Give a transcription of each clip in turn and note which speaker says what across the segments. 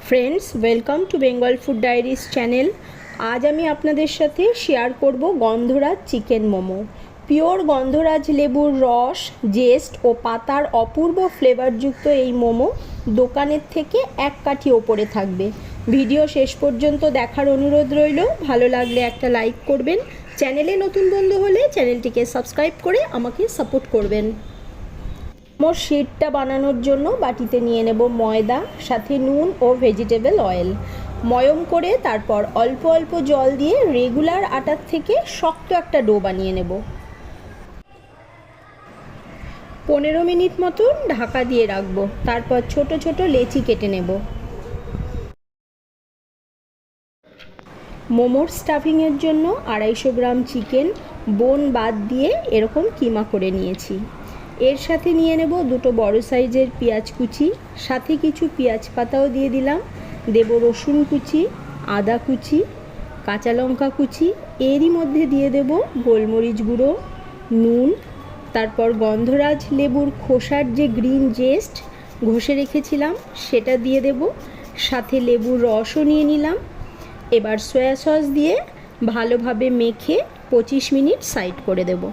Speaker 1: Friends, welcome to Bengal food diaries channel. আজ আমি আপনাদের সাথে শেয়ার করব গন্ধরাজ চিকেন মোমো। পিওর গন্ধরাজ লেবুর রস, জেস্ট ও পাতার অপূর্ব ফ্লেভারযুক্ত এই মোমো দোকানের থেকে এক কাঠি ওপরে থাকবে। ভিডিও শেষ পর্যন্ত দেখার অনুরোধ রইল। ভালো লাগলে একটা লাইক করবেন, চ্যানেলে নতুন বন্ধু হলে চ্যানেলটিকে সাবস্ক্রাইব করে আমাকে সাপোর্ট করবেন। মোমোর শিটটা বানানোর জন্য বাটিতে নিয়ে নেব ময়দা, সাথে নুন ও ভেজিটেবল অয়েল। ময়ম করে তারপর অল্প অল্প জল দিয়ে রেগুলার আটার থেকে শক্ত একটা ডো বানিয়ে নেব। 15 মিনিট মতন ঢাকা দিয়ে রাখবো। তারপর ছোট ছোট লেচি কেটে নেব। মোমোর স্টাফিংয়ের জন্য 250 গ্রাম চিকেন বোন বাদ দিয়ে এরকম কিমা করে নিয়েছি। এর সাথে নিয়ে নেব দুটো বড় সাইজের পেঁয়াজ কুচি, সাথে কিছু পেঁয়াজ পাতাও দিয়ে দিলাম। দেব রসুন কুচি, আদা কুচি, কাঁচা লঙ্কা কুচি। এরই মধ্যে দিয়ে দেব গোলমরিচ গুঁড়ো, নুন, তারপর গন্ধরাজ লেবুর খোসার যে গ্রিন জেস্ট ঘষে রেখেছিলাম সেটা দিয়ে দেব। সাথে লেবুর রসও নিয়ে নিলাম। এবার সয়া সস দিয়ে ভালোভাবে মেখে 25 মিনিট সাইড করে দেব।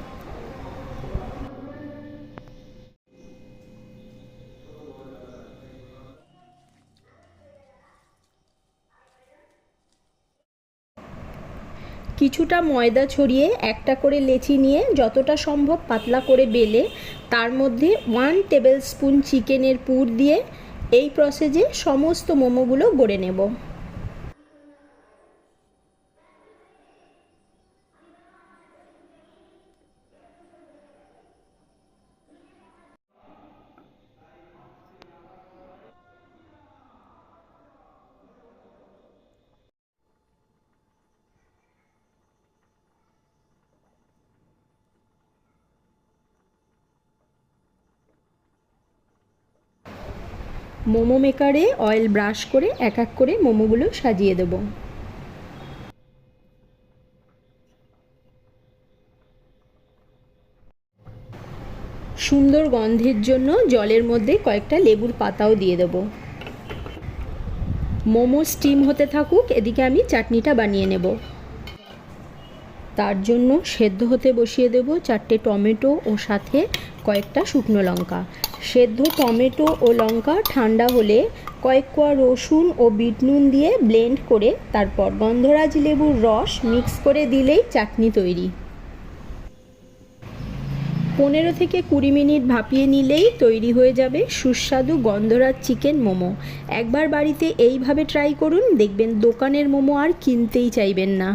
Speaker 1: কিছুটা ময়দা ছড়িয়ে একটা করে লেচি নিয়ে যতটা সম্ভব পাতলা করে বেলে তার মধ্যে 1 টেবিল স্পুন চিকেনের পুর দিয়ে এই প্রসেসে সমস্ত মোমোগুলো গড়ে নেব। মোমো মেকারে অয়েল ব্রাশ করে এক এক করে মোমোগুলো সাজিয়ে দেব। সুন্দর গন্ধের জন্য জলের মধ্যে কয়েকটা লেবুর পাতাও দিয়ে দেব। মোমো স্টিম হতে থাকুক, এদিকে আমি চাটনিটা বানিয়ে নেব। তার জন্য সেদ্ধ হতে বসিয়ে দেব 4টে টমেটো ও সাথে কয়েকটা শুকনো লঙ্কা। সেদ্ধ টমেটো ও লঙ্কা ঠান্ডা হলে কয়েক কোয়া রসুন ও বিট নুন দিয়ে ব্লেন্ড করে তারপর গন্ধরাজ লেবুর রস মিক্স করে দিলেই চাটনি তৈরি। 15 থেকে 20 মিনিট ভাপিয়ে নিলেই তৈরি হয়ে যাবে সুস্বাদু গন্ধরাজ চিকেন মোমো। একবার বাড়িতে এইভাবে ট্রাই করুন, দেখবেন দোকানের মোমো আর কিনতেই চাইবেন না।